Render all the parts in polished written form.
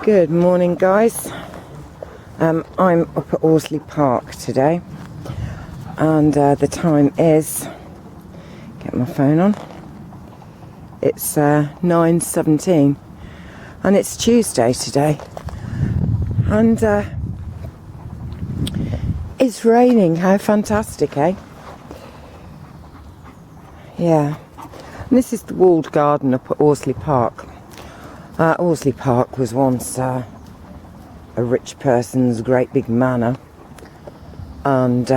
Good morning, guys. I'm up at Allesley Park today, and the time is, get my phone on, it's 9:17, and it's Tuesday today, and it's raining. How fantastic, eh? Yeah. And this is the walled garden up at Allesley Park. Allesley Park was once a rich person's great big manor, and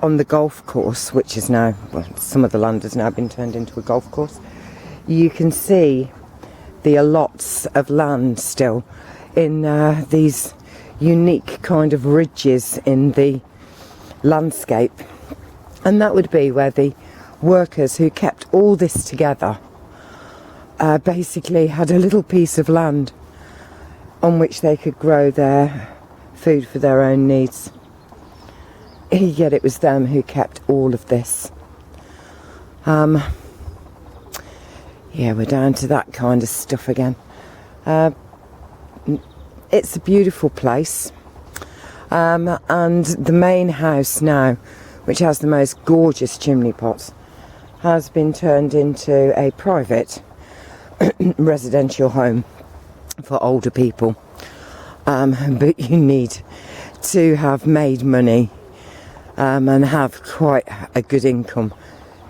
on the golf course, which is now, well, some of the land has now been turned into a golf course, you can see the allots of land still in these unique kind of ridges in the landscape, and that would be where the workers who kept all this together basically had a little piece of land on which they could grow their food for their own needs. Yet it was them who kept all of this. Yeah, we're down to that kind of stuff again. It's a beautiful place, and the main house now, which has the most gorgeous chimney pots, has been turned into a private residential home for older people, but you need to have made money and have quite a good income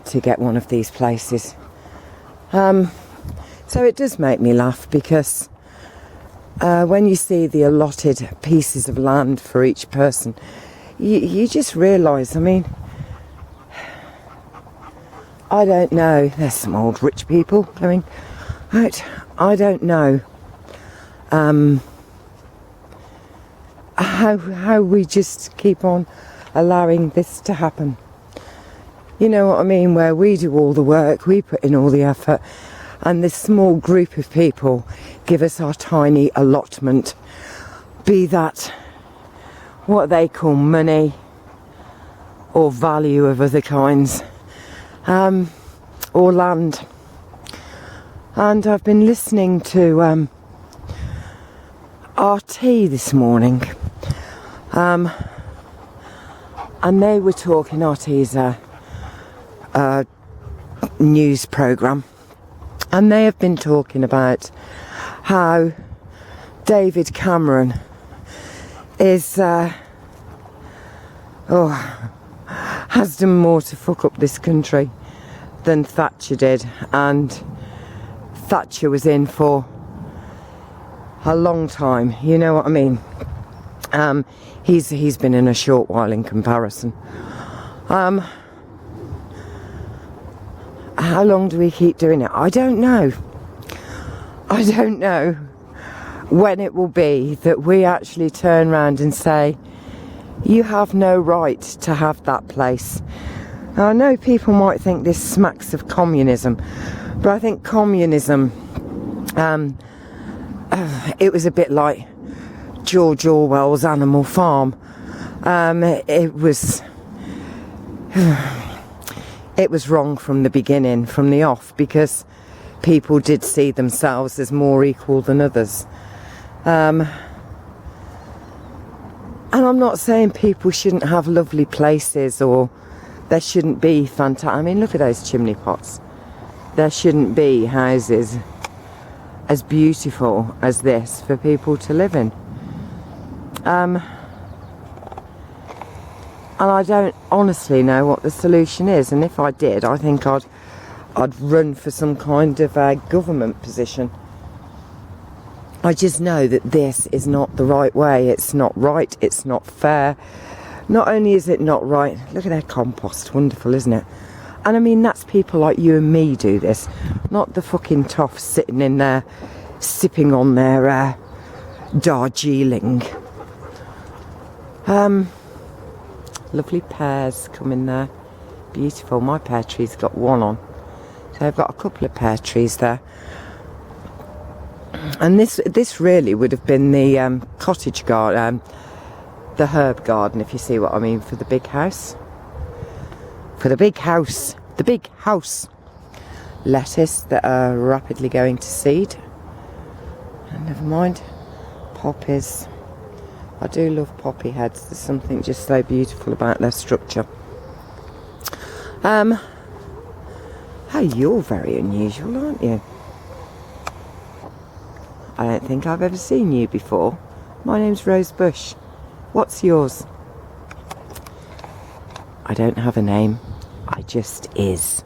to get one of these places. So it does make me laugh, because when you see the allotted pieces of land for each person, you just realise, I mean, I don't know, there's some old rich people coming out. I don't know how we just keep on allowing this to happen. You know what I mean? Where we do all the work, we put in all the effort, and this small group of people give us our tiny allotment, be that what they call money or value of other kinds, or land. And I've been listening to RT this morning, and they were talking, RT's a news programme, and they have been talking about how David Cameron is has done more to fuck up this country than Thatcher did, and Thatcher was in for a long time, you know what I mean? He's been in a short while in comparison. How long do we keep doing it? I don't know. I don't know when it will be that we actually turn around and say, you have no right to have that place. Now, I know people might think this smacks of communism, but I think communism, it was a bit like George Orwell's Animal Farm. It was wrong from the beginning, from the off, because people did see themselves as more equal than others. And I'm not saying people shouldn't have lovely places, or there shouldn't be fantastic. I mean, look at those chimney pots. There shouldn't be houses as beautiful as this for people to live in. And I don't honestly know what the solution is, and if I did, I think I'd run for some kind of a government position. I just know that this is not the right way. It's not right, it's not fair. Not only is it not right, look at their compost, wonderful, isn't it? And I mean, that's people like you and me do this, not the fucking toffs sitting in there sipping on their Darjeeling. Lovely pears coming there, beautiful. My pear tree's got one on, so I've got a couple of pear trees there. And this really would have been the cottage garden, the herb garden, if you see what I mean, for the big house. For the big house. The big house. Lettuce that are rapidly going to seed. Never mind. poppies. I do love poppy heads. There's something just so beautiful about their structure. Hey, you're very unusual, aren't you? I don't think I've ever seen you before. My name's Rose Bush. What's yours? I don't have a name. I just is.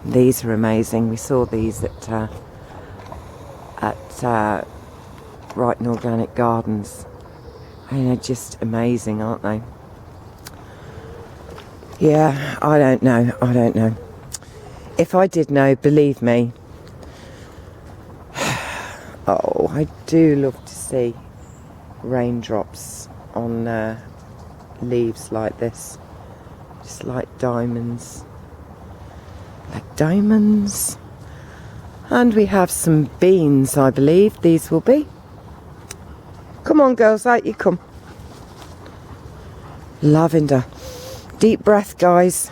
These are amazing. We saw these at Brighton Organic Gardens. And they're just amazing, aren't they? Yeah, I don't know. If I did know, believe me. Oh, I do love to see raindrops on leaves like this. Just like diamonds. Like diamonds. And we have some beans, I believe these will be. Come on, girls, out you come. Lavender. Deep breath, guys.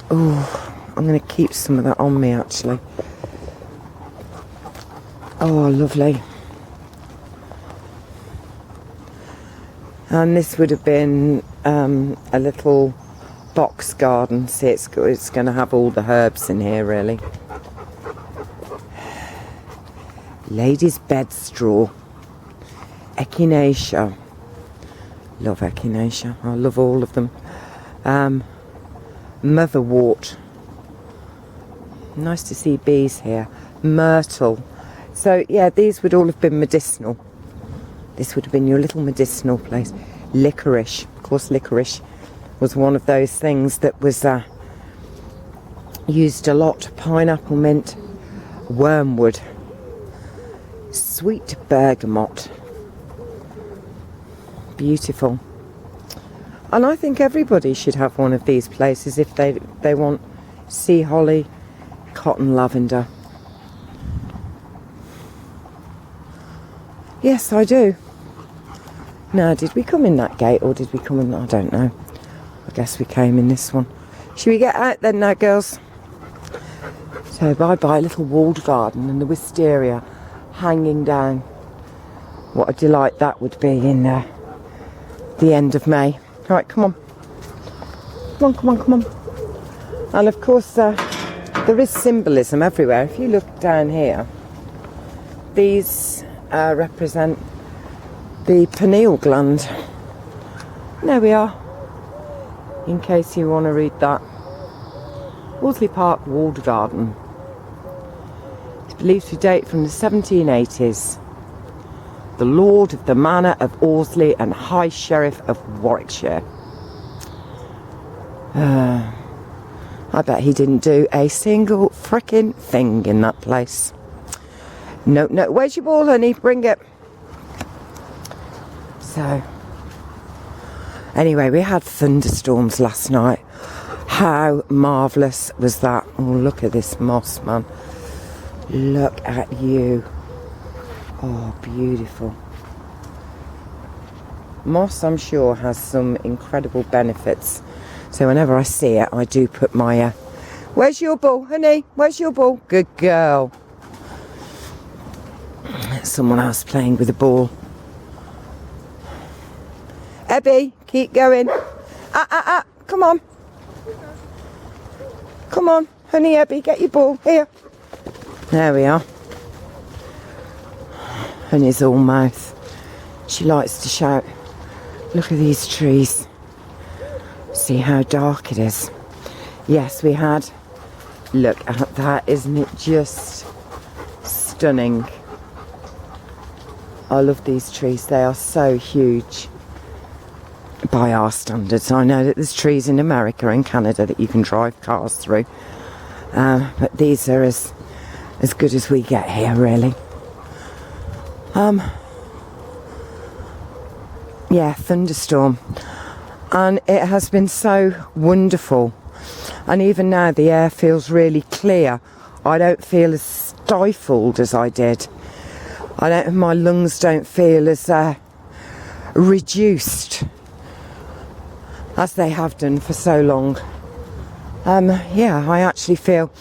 Oh, I'm going to keep some of that on me, actually. Oh, lovely. And this would have been a little box garden. See, it's going to have all the herbs in here, really. Ladies' bed straw. Echinacea. Love echinacea. I love all of them. Motherwort. Nice to see bees here. Myrtle. So, yeah, these would all have been medicinal. This would have been your little medicinal place. Licorice. Of course, licorice was one of those things that was used a lot. Pineapple mint. Wormwood. Sweet bergamot. Beautiful. And I think everybody should have one of these places if they want sea holly, cotton lavender. Yes, I do. Now, did we come in that gate or did we come in? I don't know. I guess we came in this one. Should we get out then now, girls? So bye-bye, little walled garden and the wisteria hanging down. What a delight that would be in the end of May. Right, come on. Come on. And of course, there is symbolism everywhere. If you look down here, these represent the pineal gland. There we are, in case you want to read that. Allesley Park walled garden. It's believed to date from the 1780s. The Lord of the Manor of Allesley and High Sheriff of Warwickshire. I bet he didn't do a single frickin' thing in that place. No, where's your ball, honey? Bring it. So, anyway, we had thunderstorms last night. How marvellous was that? Oh, look at this moss, man. Look at you. Oh, beautiful. Moss, I'm sure, has some incredible benefits. So whenever I see it, I do put my... Where's your ball, honey? Where's your ball? Good girl. Someone else playing with a ball. Ebby, keep going. Come on. Come on, honey Ebby, get your ball. Here. There we are. Honey's all mouth. She likes to shout. Look at these trees. See how dark it is. Yes, we had. Look at that, isn't it just stunning? I love these trees. They are so huge by our standards. I know that there's trees in America and Canada that you can drive cars through, but these are as good as we get here, really. Yeah, thunderstorm, and it has been so wonderful, and even now the air feels really clear. I don't feel as stifled as I did. My lungs don't feel as reduced as they have done for so long. Yeah, I actually feel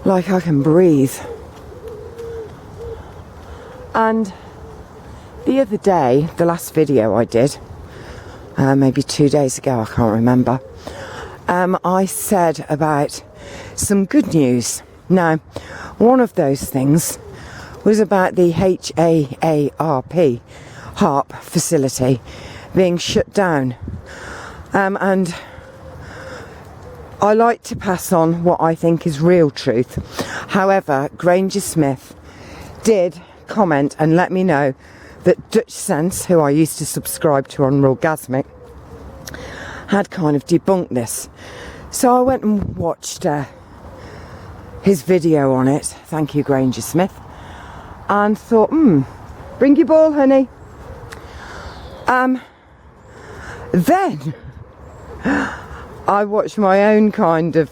like I can breathe. And the other day, the last video I did, maybe 2 days ago, I can't remember, I said about some good news. Now, one of those things was about the HAARP facility being shut down. And I like to pass on what I think is real truth. However, Granger Smith did comment and let me know that Dutch Sense, who I used to subscribe to on Orgasmic, had kind of debunked this. So I went and watched his video on it, thank you Granger Smith, and thought, bring your ball, honey. Then I watched my own kind of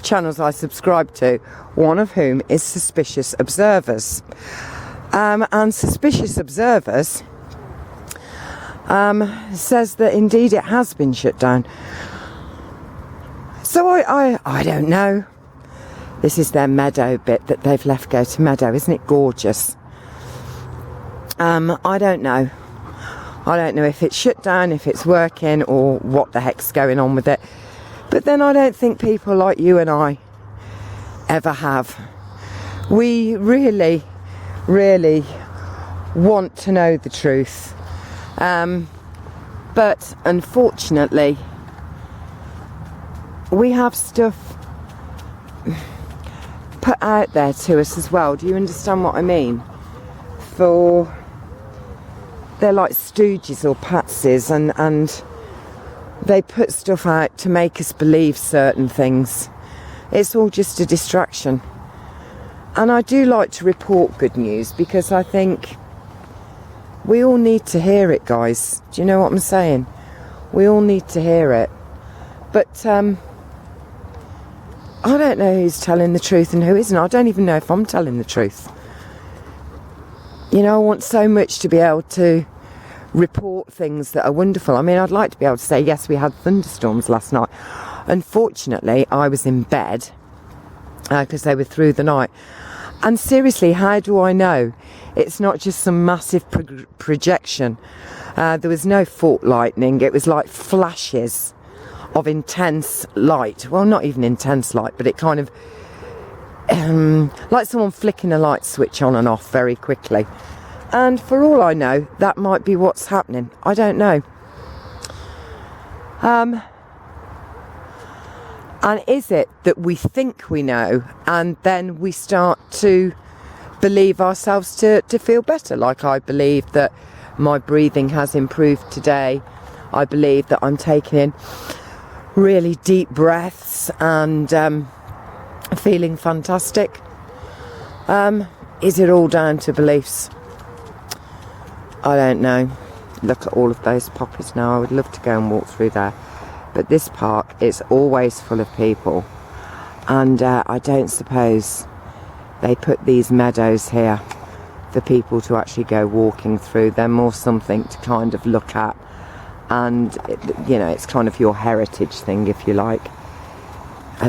channels I subscribe to, one of whom is Suspicious Observers. And Suspicious Observers says that indeed it has been shut down. So I don't know. This is their meadow bit that they've left go to meadow. Isn't it gorgeous? I don't know. I don't know if it's shut down, if it's working, or what the heck's going on with it. But then I don't think people like you and I ever have. We really, really want to know the truth. But unfortunately, we have stuff put out there to us as well. Do you understand what I mean? They're like stooges or patsies, and they put stuff out to make us believe certain things. It's all just a distraction. And I do like to report good news because I think we all need to hear it, guys. Do you know what I'm saying? We all need to hear it. But I don't know who's telling the truth and who isn't. I don't even know if I'm telling the truth. You know, I want so much to be able to report things that are wonderful. I mean, I'd like to be able to say, yes, we had thunderstorms last night. Unfortunately, I was in bed because they were through the night. And seriously, how do I know it's not just some massive projection? There was no fault lightning. It was like flashes of intense light. Well, not even intense light, but it kind of like someone flicking a light switch on and off very quickly. And for all I know, that might be what's happening. I don't know. And is it that we think we know and then we start to believe ourselves to feel better? Like I believe that my breathing has improved today. I believe that I'm taking in really deep breaths and feeling fantastic. Is it all down to beliefs? I don't know. Look at all of those poppies now. I would love to go and walk through there. But this park is always full of people. And I don't suppose they put these meadows here for people to actually go walking through. They're more something to kind of look at. And, you know, it's kind of your heritage thing, if you like.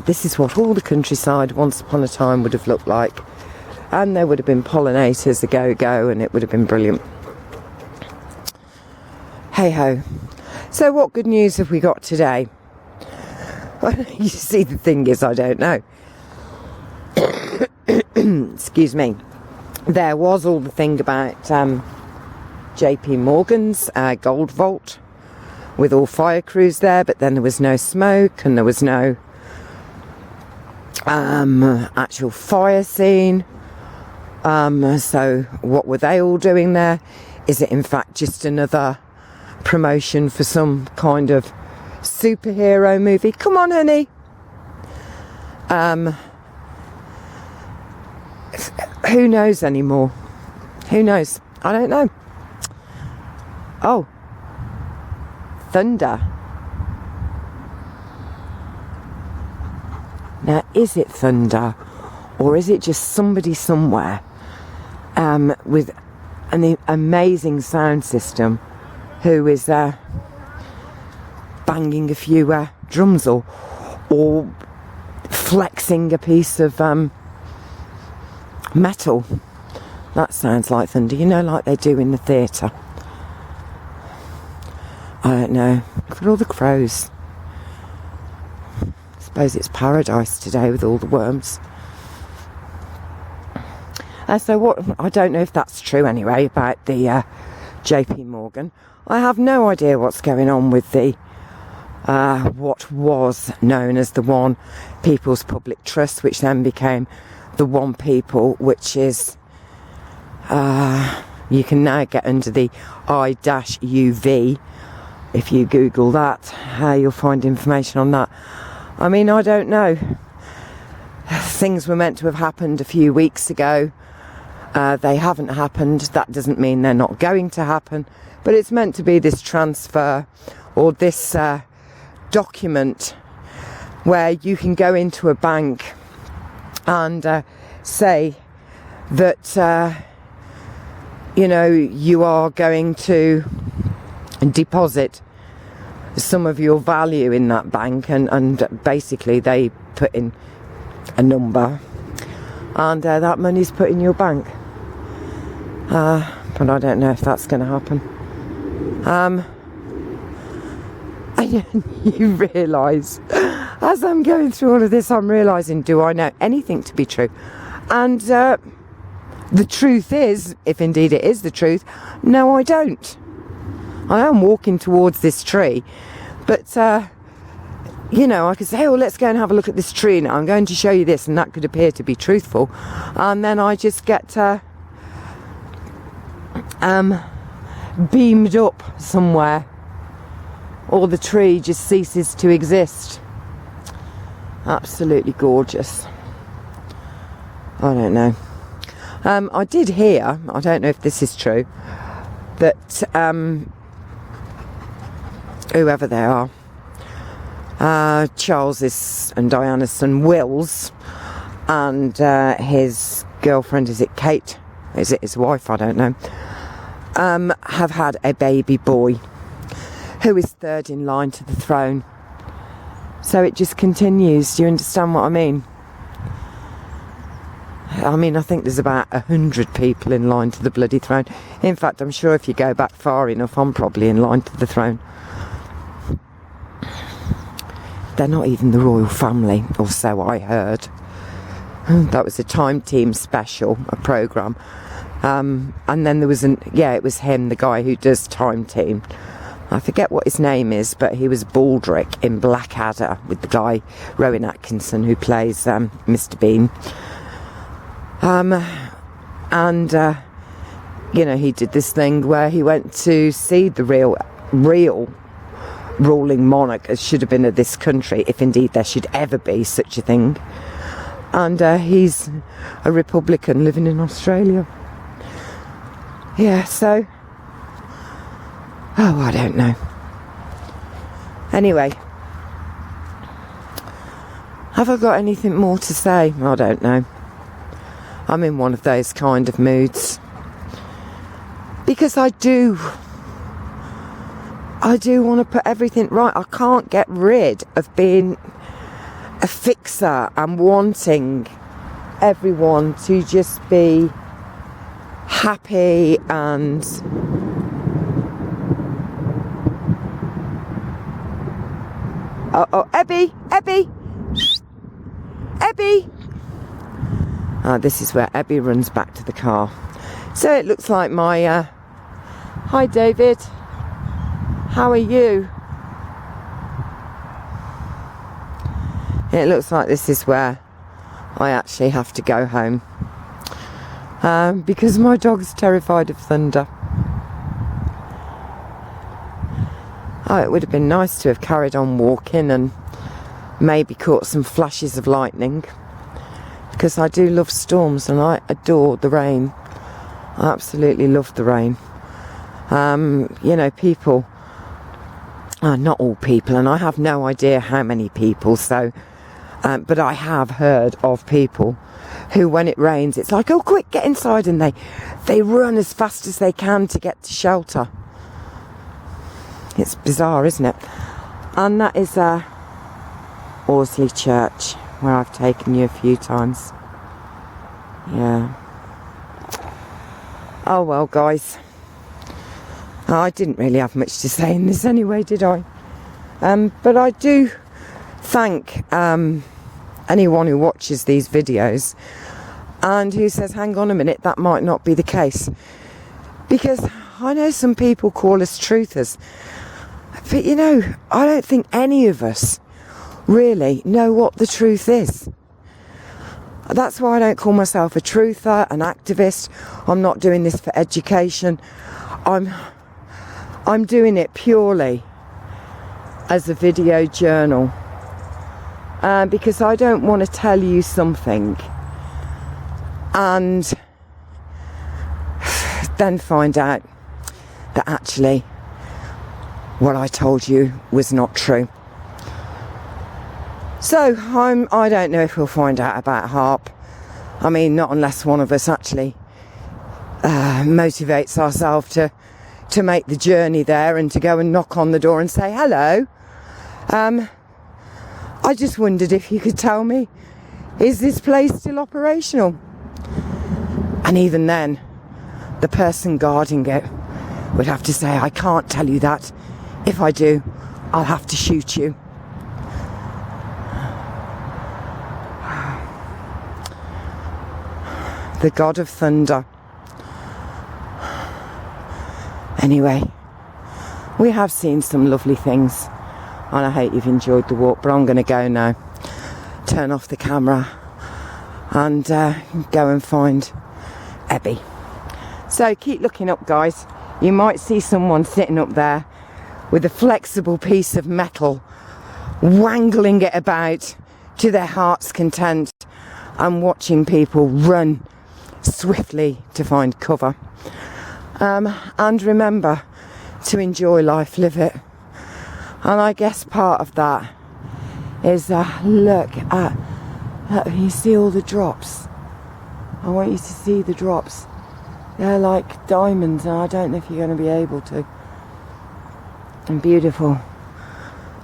This is what all the countryside once upon a time would have looked like. And there would have been pollinators a go-go, and it would have been brilliant. Hey-ho. So what good news have we got today? Well, you see, the thing is, I don't know. Excuse me. There was all the thing about JP Morgan's gold vault with all fire crews there, but then there was no smoke and there was no actual fire scene. So what were they all doing there? Is it in fact just another promotion for some kind of superhero movie? Come on, honey. Who knows anymore? Who knows? I don't know. Oh, thunder. Now, is it thunder, or is it just somebody somewhere with an amazing sound system who is banging a few drums or flexing a piece of metal? That sounds like thunder, you know, like they do in the theatre. I don't know. Look at all the crows. I suppose it's paradise today with all the worms. So what, I don't know if that's true anyway about the JP Morgan. I have no idea what's going on with the what was known as the One People's Public Trust, which then became the One People, which is you can now get under the I-UV. If you Google that, you'll find information on that. I mean, I don't know. Things were meant to have happened a few weeks ago. They haven't happened. That doesn't mean they're not going to happen. But it's meant to be this transfer or this document where you can go into a bank and say that, you know, you are going to deposit some of your value in that bank, and basically they put in a number and that money's put in your bank. But I don't know if that's going to happen. And you realise, as I'm going through all of this, I'm realising, do I know anything to be true? And the truth is, if indeed it is the truth, no, I don't. I am walking towards this tree, but you know, I could say, oh, let's go and have a look at this tree now. I'm going to show you this, and that could appear to be truthful. And then I just get beamed up somewhere, or the tree just ceases to exist. Absolutely gorgeous. I don't know. I did hear, I don't know if this is true, that whoever they are, Charles's and Diana's son Will's, and his girlfriend, is it Kate? Is it his wife? I don't know. Have had a baby boy who is third in line to the throne. So it just continues. Do you understand what I mean? I mean, I think there's about 100 people in line to the bloody throne. In fact, I'm sure if you go back far enough, I'm probably in line to the throne. They're not even the royal family, or so I heard. That was a Time Team special, a programme. And then there was it was him, the guy who does Time Team. I forget what his name is, but he was Baldrick in Blackadder with the guy, Rowan Atkinson, who plays Mr. Bean. You know, he did this thing where he went to see the real ruling monarch, as should have been of this country, if indeed there should ever be such a thing. And he's a Republican living in Australia. Yeah, so... oh, I don't know. Anyway. Have I got anything more to say? I don't know. I'm in one of those kind of moods. Because I do want to put everything right. I can't get rid of being a fixer and wanting everyone to just be happy and Ebby. This is where Ebby runs back to the car. So it looks like my hi David, how are you? It looks like this is where I actually have to go home, because my dog's terrified of thunder. Oh, it would have been nice to have carried on walking and maybe caught some flashes of lightning, because I do love storms and I adore the rain. I absolutely love the rain. You know, people, not all people, and I have no idea how many people, so but I have heard of people who, when it rains, it's like, oh quick, get inside, and they run as fast as they can to get to shelter. It's bizarre, isn't it? And that is Allesley Church, where I've taken you a few times. Yeah. Oh well, guys, I didn't really have much to say in this anyway, did I? But I do thank anyone who watches these videos and who says, hang on a minute, that might not be the case. Because I know some people call us truthers, but you know, I don't think any of us really know what the truth is. That's why I don't call myself a truther, an activist. I'm not doing this for education. I'm doing it purely as a video journal, because I don't want to tell you something and then find out that actually what I told you was not true. So I don't know if we'll find out about HAARP. I mean, not unless one of us actually motivates ourselves to make the journey there and to go and knock on the door and say hello. I just wondered if you could tell me, is this place still operational? And even then, the person guarding it would have to say, I can't tell you that. If I do, I'll have to shoot you. The God of Thunder. Anyway, we have seen some lovely things, and I hope you've enjoyed the walk, but I'm going to go now, turn off the camera and go and find Abby. So keep looking up, guys. You might see someone sitting up there with a flexible piece of metal, wangling it about to their heart's content and watching people run swiftly to find cover. And remember to enjoy life, live it. And I guess part of that is look at you see all the drops. I want you to see the drops. They're like diamonds, and I don't know if you're going to be able to. And beautiful.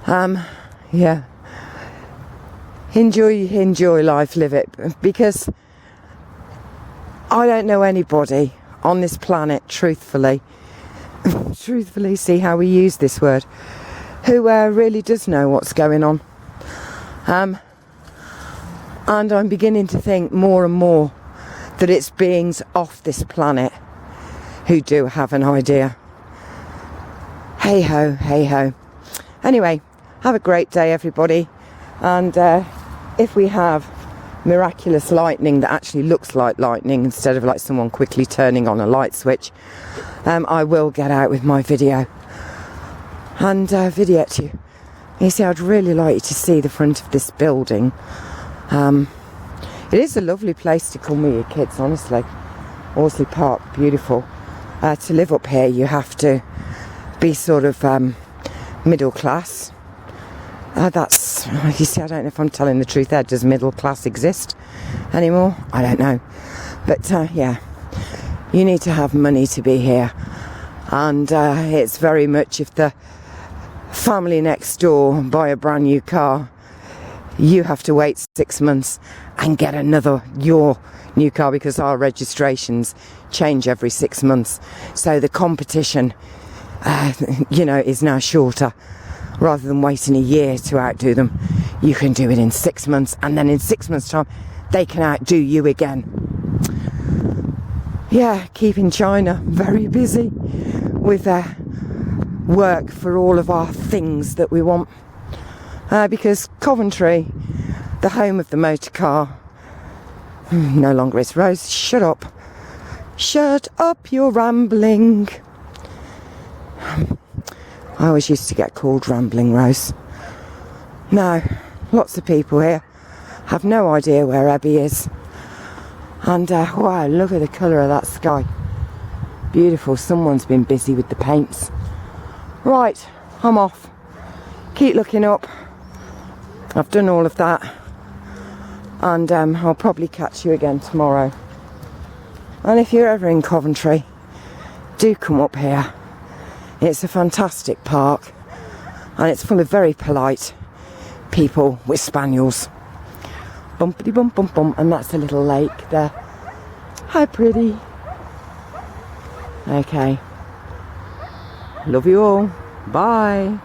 Yeah. Enjoy life, live it, because I don't know anybody on this planet, truthfully, see how we use this word, who really does know what's going on. And I'm beginning to think more and more that it's beings off this planet who do have an idea. Hey ho, hey ho. Anyway, have a great day, everybody. And if we have miraculous lightning that actually looks like lightning instead of like someone quickly turning on a light switch, I will get out with my video and video to you. You see, I'd really like you to see the front of this building. It is a lovely place to come with your kids, honestly. Allesley Park, beautiful. To live up here, you have to be sort of middle class. That's, you see, I don't know if I'm telling the truth there. Does middle class exist anymore? I don't know. But yeah, you need to have money to be here. And it's very much, if the family next door buy a brand new car, you have to wait 6 months and get your new car, because our registrations change every 6 months. So the competition, is now shorter. Rather than waiting a year to outdo them, you can do it in 6 months, and then in 6 months' time, they can outdo you again. Yeah, keeping China very busy with work for all of our things that we want. Because Coventry, the home of the motor car, no longer is. Rose, shut up. Shut up, you're rambling. I always used to get called Rambling Rose. No, lots of people here have no idea where Abby is. And wow, look at the colour of that sky. Beautiful. Someone's been busy with the paints. Right, I'm off. Keep looking up. I've done all of that. And I'll probably catch you again tomorrow. And if you're ever in Coventry, do come up here. It's a fantastic park, and it's full of very polite people with spaniels. Bumpity bump bump bump, and that's a little lake there. How pretty. Okay. Love you all. Bye.